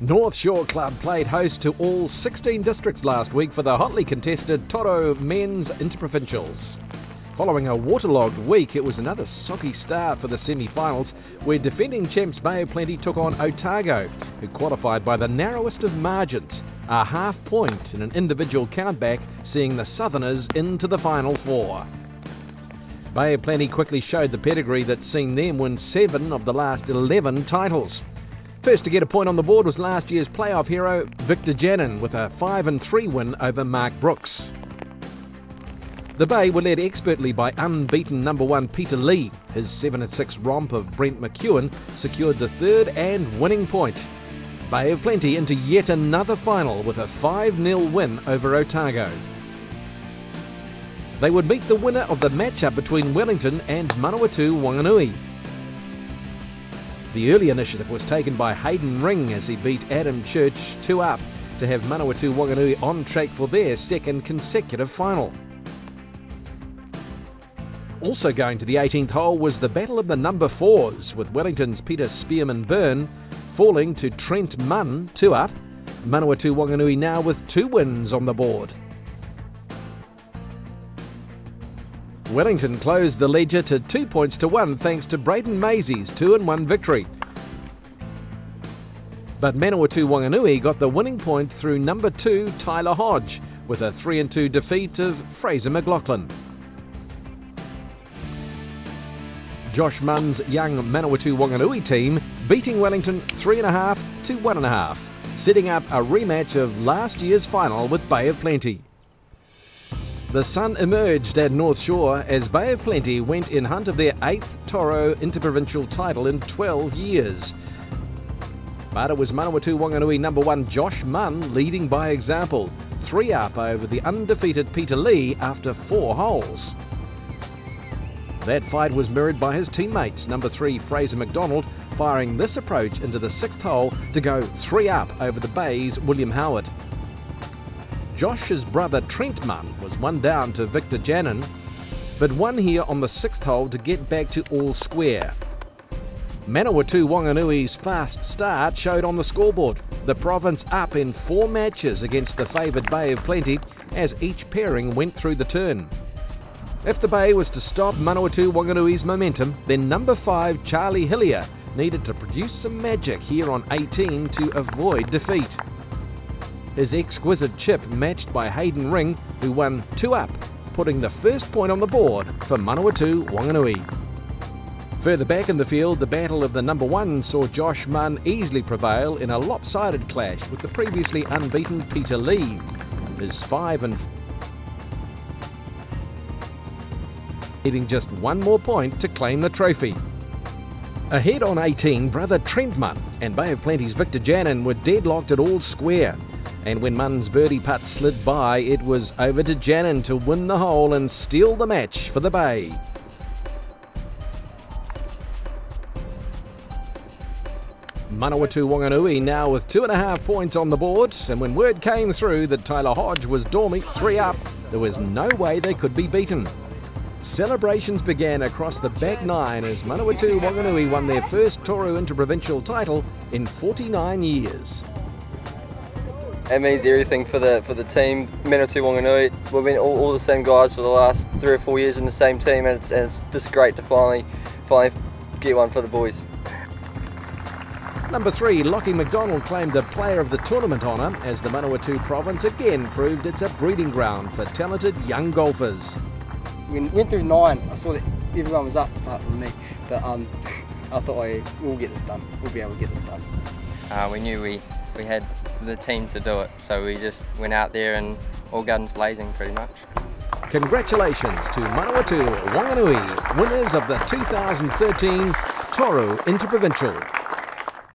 North Shore Club played host to all 16 districts last week for the hotly contested Toro men's Interprovincials. Following a waterlogged week, it was another soggy start for the semi-finals, where defending champs Bay of Plenty took on Otago, who qualified by the narrowest of margins, a half point in an individual countback, seeing the Southerners into the Final Four. Bay of Plenty quickly showed the pedigree that's seen them win 7 of the last 11 titles. First to get a point on the board was last year's playoff hero Victor Jannon with a 5-3 win over Mark Brooks. The Bay were led expertly by unbeaten number 1 Peter Lee. His 7-6 romp of Brent McEwen secured the third and winning point. Bay of Plenty into yet another final with a 5-0 win over Otago. They would meet the winner of the matchup between Wellington and Manwatu-Wanganui. The early initiative was taken by Hayden Ring as he beat Adam Church 2-up to have Manwatu-Wanganui on track for their second consecutive final. Also going to the 18th hole was the battle of the number 4s, with Wellington's Peter Spearman Byrne falling to Trent Munn 2-up. Manwatu-Wanganui now with 2 wins on the board. Wellington closed the ledger to 2 points to 1 thanks to Braden Maisie's 2-1 victory. But Manwatu-Wanganui got the winning point through number 2 Tyler Hodge with a 3-2 defeat of Fraser McLaughlin. Josh Munn's young Manwatu-Wanganui team beating Wellington 3.5 to 1.5, setting up a rematch of last year's final with Bay of Plenty. The sun emerged at North Shore as Bay of Plenty went in hunt of their 8th Toro Interprovincial title in 12 years. But it was Manwatu-Wanganui number 1 Josh Munn leading by example, 3-up over the undefeated Peter Lee after 4 holes. That fight was mirrored by his teammate, number 3 Fraser McDonald, firing this approach into the 6th hole to go 3-up over the Bay's William Howard. Josh's brother Trent Munn was 1 down to Victor Jannon, but won here on the 6th hole to get back to all square. Manawatu-Wanganui's fast start showed on the scoreboard, the province up in 4 matches against the favoured Bay of Plenty as each pairing went through the turn. If the Bay was to stop Manawatu-Wanganui's momentum, then number 5 Charlie Hillier needed to produce some magic here on 18 to avoid defeat. His exquisite chip matched by Hayden Ring, who won 2-up, putting the first point on the board for Manawatu-Wanganui. Further back in the field, the battle of the number 1 saw Josh Munn easily prevail in a lopsided clash with the previously unbeaten Peter Lee. His 5-4 needing just 1 more point to claim the trophy. Ahead on 18, brother Trent Munn and Bay of Plenty's Victor Jannon were deadlocked at all square. And when Munn's birdie putt slid by, it was over to Jannon to win the hole and steal the match for the Bay. Manawatu-Wanganui now with 2.5 points on the board, and when word came through that Tyler Hodge was dormant 3-up, there was no way they could be beaten. Celebrations began across the back 9 as Manawatu-Wanganui won their first Toro Interprovincial title in 49 years. It means everything for the team. Manawatu-Wanganui, we've been all the same guys for the last 3 or 4 years in the same team, and it's just great to finally get one for the boys. Number 3, Lockie McDonald claimed the player of the tournament honour as the Manawatu province again proved it's a breeding ground for talented young golfers. We went through 9, I saw that everyone was up apart from me, but I thought we'll get this done, we'll be able to get this done. We knew we had the team to do it, so we just went out there and all guns blazing pretty much. Congratulations to Manawatu-Wanganui, winners of the 2013 Toro Interprovincial.